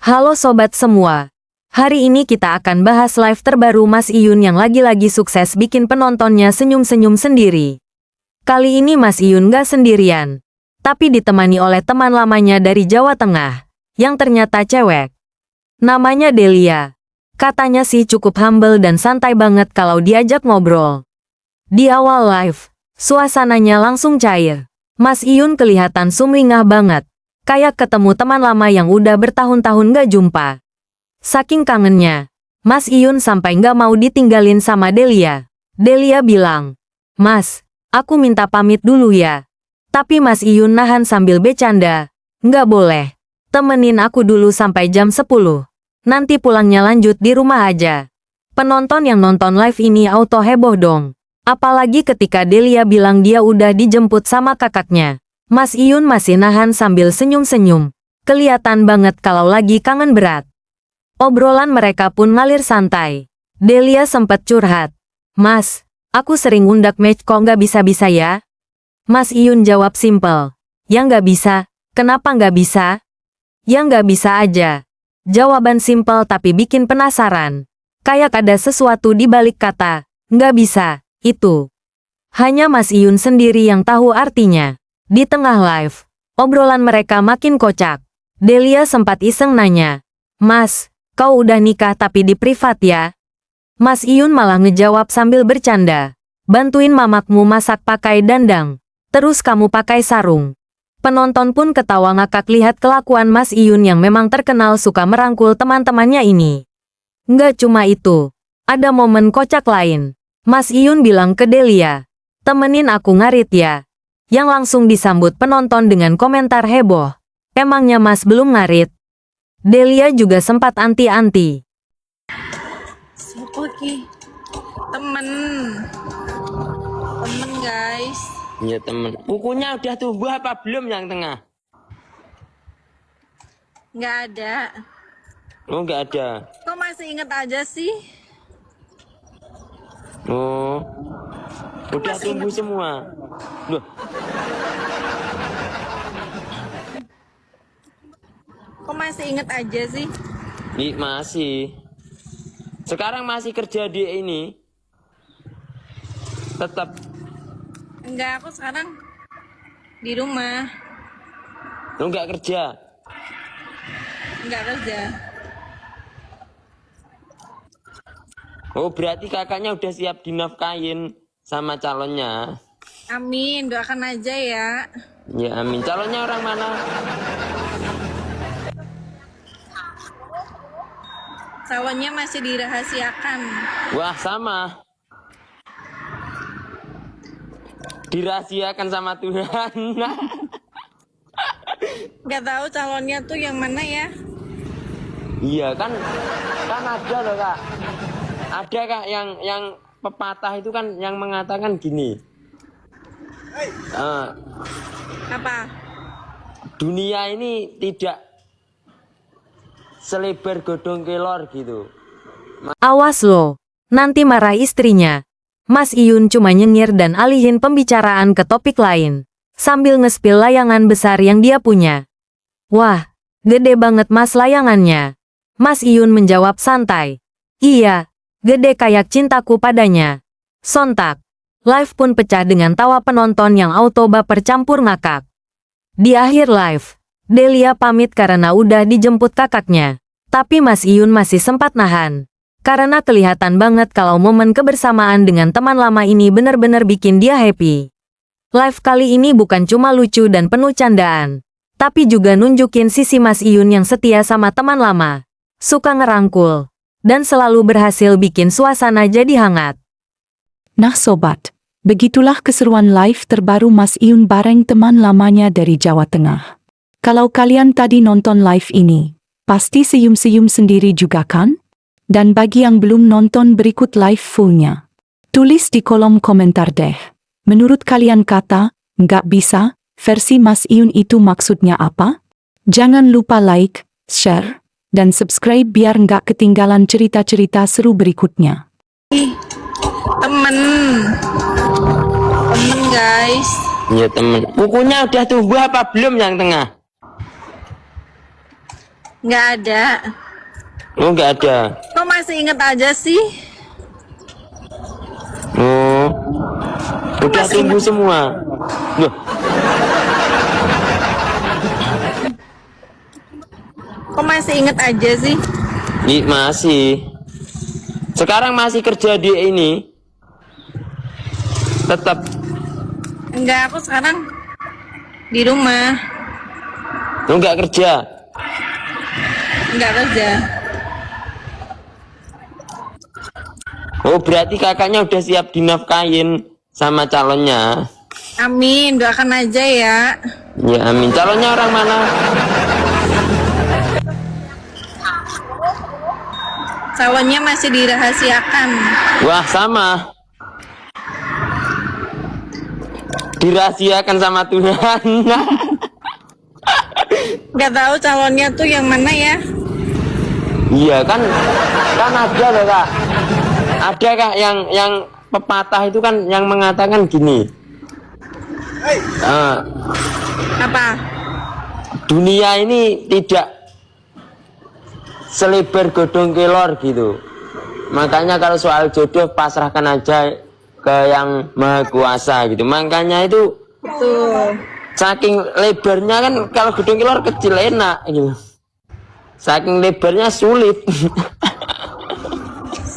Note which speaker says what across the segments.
Speaker 1: Halo sobat semua. Hari ini kita akan bahas live terbaru Mas Iyun yang lagi-lagi sukses bikin penontonnya senyum-senyum sendiri. Kali ini Mas Iyun gak sendirian, tapi ditemani oleh teman lamanya dari Jawa Tengah, yang ternyata cewek. Namanya Delia. Katanya sih cukup humble dan santai banget kalau diajak ngobrol. Di awal live, suasananya langsung cair. Mas Iyun kelihatan sumringah banget, kayak ketemu teman lama yang udah bertahun-tahun gak jumpa. Saking kangennya, Mas Iyun sampai gak mau ditinggalin sama Delia. Delia bilang, "Mas, aku minta pamit dulu ya." Tapi Mas Iyun nahan sambil bercanda, "Nggak boleh. Temenin aku dulu sampai jam 10. Nanti pulangnya lanjut di rumah aja." Penonton yang nonton live ini auto heboh dong. Apalagi ketika Delia bilang dia udah dijemput sama kakaknya. Mas Iyun masih nahan sambil senyum-senyum. Kelihatan banget kalau lagi kangen berat. Obrolan mereka pun ngalir santai. Delia sempat curhat. "Mas, aku sering undak match kok nggak bisa-bisa ya?" Mas Iyun jawab simpel. "Ya nggak bisa. Kenapa nggak bisa?" "Ya nggak bisa aja." Jawaban simpel tapi bikin penasaran. Kayak ada sesuatu di balik kata, "nggak bisa," itu. Hanya Mas Iyun sendiri yang tahu artinya. Di tengah live, obrolan mereka makin kocak. Delia sempat iseng nanya, "Mas, kau udah nikah tapi di privat ya?" Mas Iyun malah ngejawab sambil bercanda. "Bantuin mamakmu masak pakai dandang. Terus kamu pakai sarung." Penonton pun ketawa ngakak lihat kelakuan Mas Iyun yang memang terkenal suka merangkul teman-temannya ini. Nggak cuma itu, ada momen kocak lain. Mas Iyun bilang ke Delia, "Temenin aku ngarit ya." Yang langsung disambut penonton dengan komentar heboh. "Emangnya Mas belum ngarit?" Delia juga sempat anti-anti.
Speaker 2: Oke, temen guys.
Speaker 3: Iya temen. Kukunya udah tumbuh apa belum yang tengah?
Speaker 2: Nggak ada.
Speaker 3: Oh nggak ada.
Speaker 2: Kok masih inget aja sih?
Speaker 3: Oh, udah tumbuh semua. Loh,
Speaker 2: Kok masih inget aja sih?
Speaker 3: masih. Sekarang masih kerja di ini. Tetap.
Speaker 2: Enggak, aku sekarang di rumah.
Speaker 3: Lo nggak kerja.
Speaker 2: Enggak kerja.
Speaker 3: Oh berarti kakaknya udah siap dinafkahin sama calonnya.
Speaker 2: Amin, doakan aja ya.
Speaker 3: Ya amin. Calonnya orang mana?
Speaker 2: Calonnya masih dirahasiakan.
Speaker 3: Wah sama. Dirahasiakan sama Tuhan.
Speaker 2: Nggak tahu calonnya tuh yang mana ya?
Speaker 3: Iya kan ada loh kak. Ada kak yang pepatah itu kan yang mengatakan gini.
Speaker 2: Apa?
Speaker 3: Dunia ini tidak selebar godong kelor gitu.
Speaker 1: "Awas lo, nanti marah istrinya." Mas Iyun cuma nyengir dan alihin pembicaraan ke topik lain, sambil ngespil layangan besar yang dia punya. "Wah, gede banget Mas layangannya." Mas Iyun menjawab santai. "Iya, gede kayak cintaku padanya." Sontak, live pun pecah dengan tawa penonton yang auto baper campur ngakak. Di akhir live, Delia pamit karena udah dijemput kakaknya. Tapi Mas Iyun masih sempat nahan. Karena kelihatan banget kalau momen kebersamaan dengan teman lama ini benar-benar bikin dia happy. Live kali ini bukan cuma lucu dan penuh candaan, tapi juga nunjukin sisi Mas Iyun yang setia sama teman lama. Suka ngerangkul, dan selalu berhasil bikin suasana jadi hangat.
Speaker 4: Nah sobat, begitulah keseruan live terbaru Mas Iyun bareng teman lamanya dari Jawa Tengah. Kalau kalian tadi nonton live ini, pasti senyum-senyum sendiri juga kan? Dan bagi yang belum nonton berikut live fullnya, tulis di kolom komentar deh. Menurut kalian kata, nggak bisa, versi Mas Iyun itu maksudnya apa? Jangan lupa like, share, dan subscribe biar nggak ketinggalan cerita-cerita seru berikutnya.
Speaker 2: Temen guys.
Speaker 3: Iya temen. Kukunya udah tumbuh apa belum yang tengah?
Speaker 2: Nggak ada.
Speaker 3: Oh, nggak ada.
Speaker 2: Kok masih inget aja sih?
Speaker 3: Oh, udah
Speaker 2: masih
Speaker 3: tumbuh semua. Loh,
Speaker 2: Kok masih inget aja sih?
Speaker 3: masih. Sekarang masih kerja di ini. Tetap.
Speaker 2: Enggak, aku sekarang di rumah.
Speaker 3: Lu nggak kerja.
Speaker 2: Enggak kerja.
Speaker 3: Oh, berarti kakaknya udah siap dinafkahin sama calonnya.
Speaker 2: Amin, doakan aja ya.
Speaker 3: Ya, amin. Calonnya orang mana?
Speaker 2: Calonnya masih dirahasiakan.
Speaker 3: Wah, sama. Dirahasiakan sama Tuhan.
Speaker 2: Nggak tahu calonnya tuh yang mana ya.
Speaker 3: Iya kan ada loh kak. Ada kak yang pepatah itu kan yang mengatakan gini.
Speaker 2: Apa?
Speaker 3: Dunia ini tidak selebar godong kelor gitu. Makanya kalau soal jodoh pasrahkan aja ke yang maha kuasa gitu. Makanya itu
Speaker 2: Betul.
Speaker 3: saking lebarnya kan kalau gedung kelor kecil enak gitu. Saking lebarnya sulit.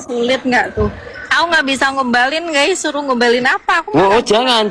Speaker 2: Sulit nggak tuh? Aku nggak bisa ngombalin guys, suruh ngombalin apa? Aku
Speaker 3: Oh, jangan.